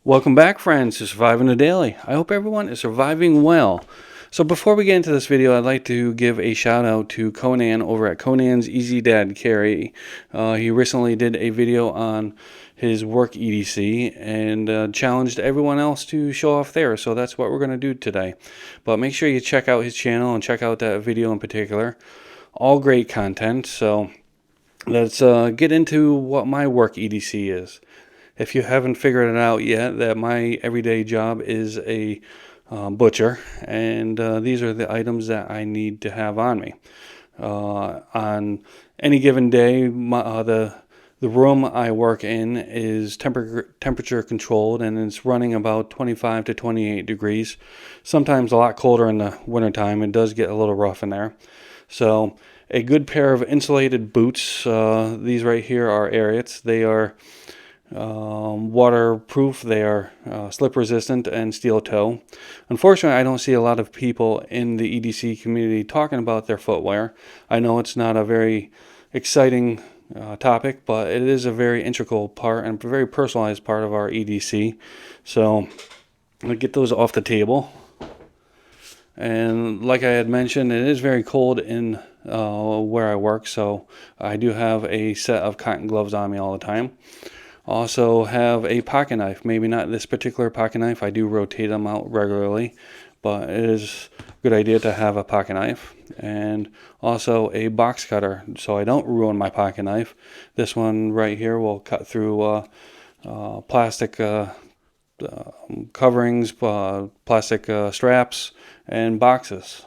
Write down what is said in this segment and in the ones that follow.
Welcome back, friends, to Surviving the Daily. I hope everyone is surviving well. So before we get into this video, I'd like to give a shout out to Conan over at Conan's Easy Dad Carry. He recently did a video on his work EDC and challenged everyone else to show off theirs. So that's what we're going to do today. But make sure you check out his channel and check out that video in particular. All great content. So let's get into what my work EDC is. If you haven't figured it out yet, that my everyday job is a butcher, and these are the items that I need to have on me. On any given day, the room I work in is temperature controlled, and it's running about 25 to 28 degrees. Sometimes a lot colder in the wintertime. It does get a little rough in there. So a good pair of insulated boots. These right here are Ariats. They are waterproof, they are slip resistant, and steel toe. Unfortunately, I don't see a lot of people in the EDC community talking about their footwear. I know it's not a very exciting topic, but it is a very integral part and a very personalized part of our EDC. So I'll get those off the table. And like I had mentioned, it is very cold in where I work, so I do have a set of cotton gloves on me all the time. Also have a pocket knife. Maybe not this particular pocket knife. I do rotate them out regularly, but it is a good idea to have a pocket knife. And also a box cutter, so I don't ruin my pocket knife. This one right here will cut through plastic coverings, plastic straps, and boxes.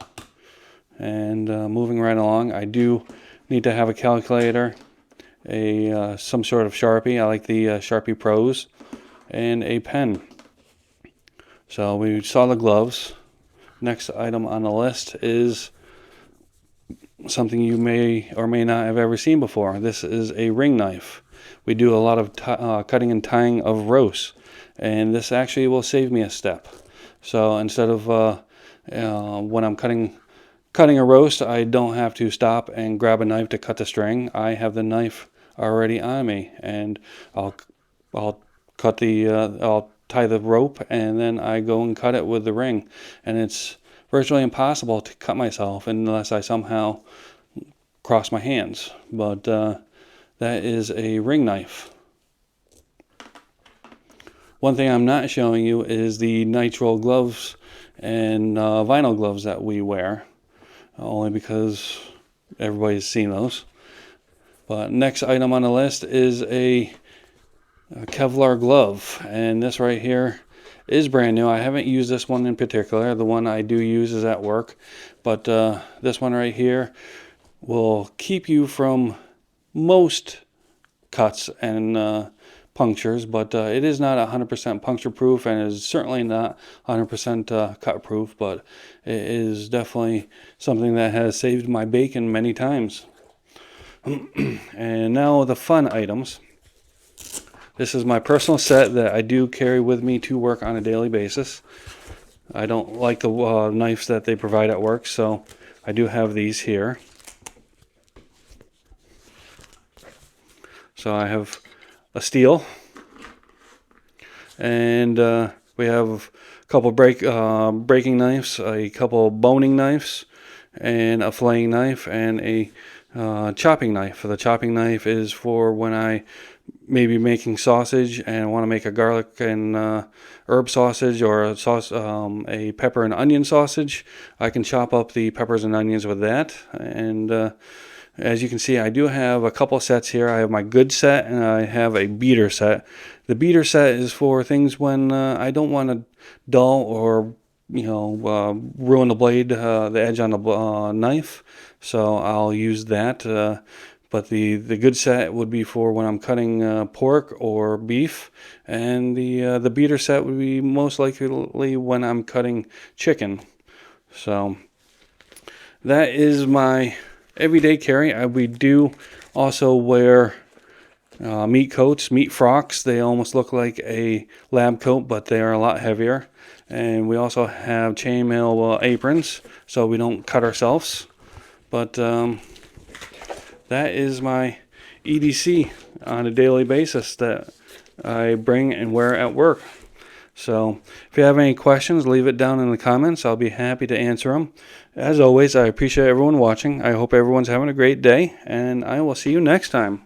And moving right along, I do need to have a calculator, some sort of Sharpie. I like the Sharpie Pros, and a pen. So we saw the gloves. Next item on the list is something you may or may not have ever seen before. This is a ring knife. We do a lot of cutting and tying of roasts, and this actually will save me a step. So instead of when I'm cutting a roast, I don't have to stop and grab a knife to cut the string. I have the knife already on me, and I'll tie the rope, and then I go and cut it with the ring. And it's virtually impossible to cut myself unless I somehow cross my hands. But that is a ring knife. One thing I'm not showing you is the nitrile gloves and vinyl gloves that we wear, only because everybody's seen those. But next item on the list is a Kevlar glove, and this right here is brand new. I haven't used this one in particular. The one I do use is at work, but this one right here will keep you from most cuts and punctures, but it is not 100% puncture proof, and is certainly not 100% cut proof, but it is definitely something that has saved my bacon many times. And now the fun items. This is my personal set that I do carry with me to work on a daily basis. I don't like the knives that they provide at work, so I do have these here. So I have a steel, and we have a couple breaking knives, a couple boning knives, and a filleting knife, and a chopping knife. The chopping knife is for when I may be making sausage and want to make a garlic and herb sausage, or a pepper and onion sausage. I can chop up the peppers and onions with that. And as you can see, I do have a couple sets here. I have my good set, and I have a beater set. The beater set is for things when I don't want to dull or ruin the blade, the edge on the knife. So I'll use that. But the good set would be for when I'm cutting pork or beef, and the beater set would be most likely when I'm cutting chicken. So that is my everyday carry. We do also wear meat coats, meat frocks. They almost look like a lab coat, but they are a lot heavier. And we also have chainmail aprons, so we don't cut ourselves. But that is my EDC on a daily basis that I bring and wear at work. So if you have any questions, leave it down in the comments. I'll be happy to answer them. As always, I appreciate everyone watching. I hope everyone's having a great day, and I will see you next time.